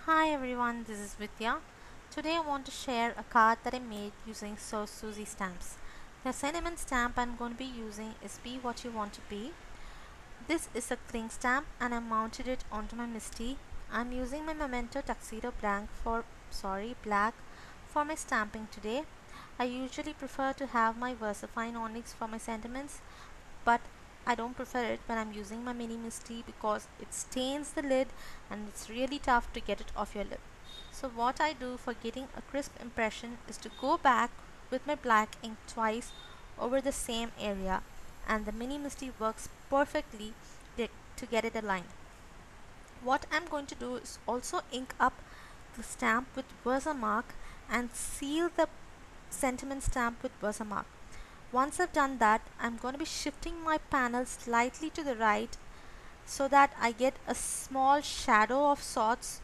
Hi everyone, this is Vidya. Today I want to share a card that I made using Suzy stamps. The sentiment stamp I'm going to be using is Be What You Want to Be. This is a cling stamp and I mounted it onto my Misty. I'm using my Memento Tuxedo black for my stamping today. I usually prefer to have my VersaFine Onyx for my sentiments, but I don't prefer it when I'm using my mini Misty because it stains the lid and it's really tough to get it off your lid. So what I do for getting a crisp impression is to go back with my black ink twice over the same area, and the mini Misty works perfectly to get it aligned. What I'm going to do is also ink up the stamp with Versamark and seal the sentiment stamp with Versamark. Once I've done that, I'm going to be shifting my panel slightly to the right so that I get a small shadow of sorts,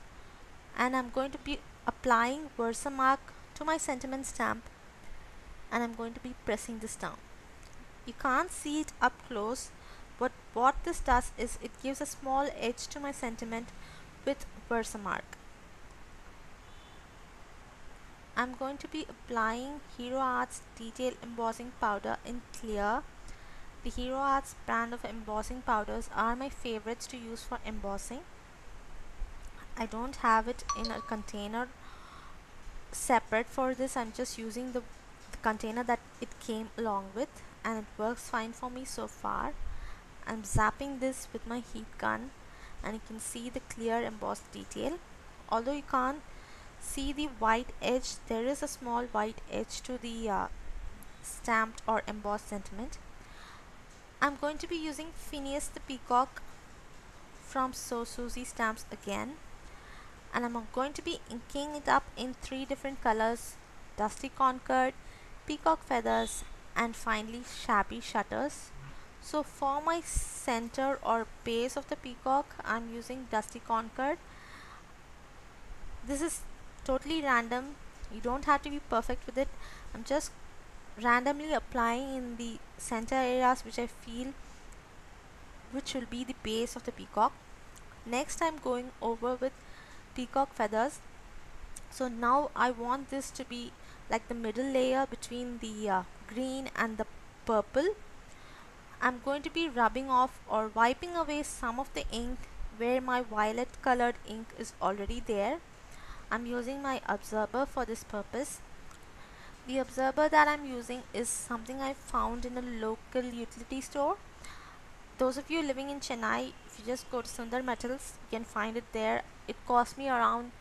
and I'm going to be applying Versamark to my sentiment stamp, and I'm going to be pressing this down. You can't see it up close, but what this does is it gives a small edge to my sentiment with Versamark. I'm going to be applying Hero Arts Detail Embossing Powder in clear. The Hero Arts brand of embossing powders are my favorites to use for embossing. I don't have it in a container separate for this. I'm just using the container that it came along with, and it works fine for me so far. I'm zapping this with my heat gun and you can see the clear embossed detail. Although you can't see the white edge, there is a small white edge to the stamped or embossed sentiment. I'm going to be using Phineas the Peacock from Suzy stamps again, and I'm going to be inking it up in 3 different colors: Dusty Concord, Peacock Feathers, and finally Shabby Shutters. So for my center or base of the peacock, I'm using Dusty Concord. This is totally random, you don't have to be perfect with it. I'm just randomly applying in the center areas which I feel which will be the base of the peacock. Next I'm going over with Peacock Feathers. So now I want this to be like the middle layer between the green and the purple. I'm going to be rubbing off or wiping away some of the ink where my violet colored ink is already there. I'm using my absorber for this purpose. The absorber that I'm using is something I found in a local utility store. Those of you living in Chennai, if you just go to Sundar Metals, you can find it there. It cost me around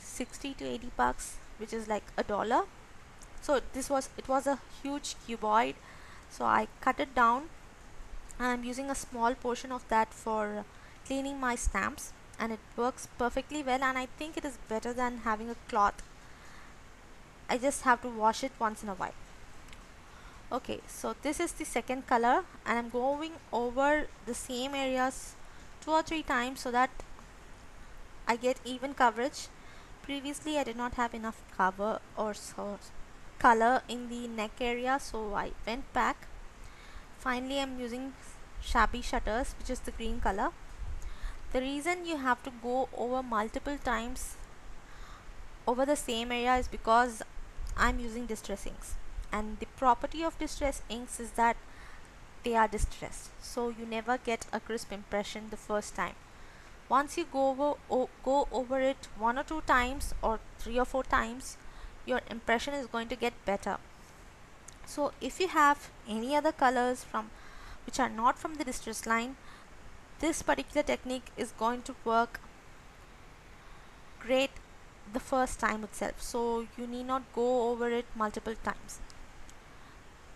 60 to 80 bucks, which is like $1. So it was a huge cuboid, so I cut it down. I'm using a small portion of that for cleaning my stamps, and it works perfectly well, and I think it is better than having a cloth. I just have to wash it once in a while. Okay, so this is the second color, and I'm going over the same areas 2 or 3 times so that I get even coverage. Previously I did not have enough cover or color in the neck area, so I went back. Finally I'm using Shabby Shutters, which is the green color. The reason you have to go over multiple times over the same area is because I'm using distress inks, and the property of distress inks is that they are distressed, so you never get a crisp impression the first time. Once you go over it 1 or 2 times or 3 or 4 times, your impression is going to get better. So if you have any other colors from which are not from the distress line, this particular technique is going to work great the first time itself, so you need not go over it multiple times.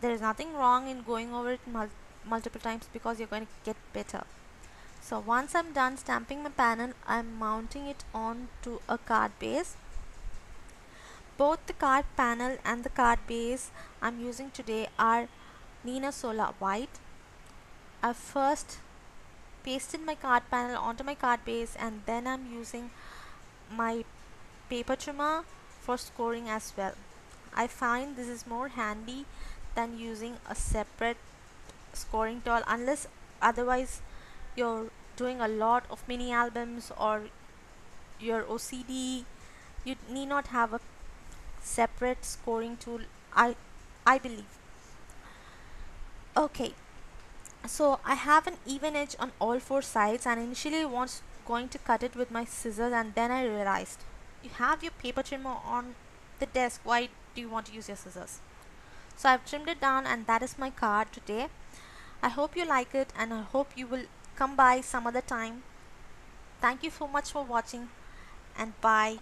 There is nothing wrong in going over it multiple times because you're going to get better. So once I'm done stamping my panel, I'm mounting it onto a card base. Both the card panel and the card base I'm using today are Nina Sola white. I first pasted my card panel onto my card base, and then I'm using my paper trimmer for scoring as well. I find this is more handy than using a separate scoring tool, unless otherwise you're doing a lot of mini albums or your OCD, you need not have a separate scoring tool, I believe. Okay, so I have an even edge on all four sides, and initially was going to cut it with my scissors, and then I realized you have your paper trimmer on the desk. Why do you want to use your scissors? So I've trimmed it down, and that is my card today. I hope you like it, and I hope you will come by some other time. Thank you so much for watching, and bye.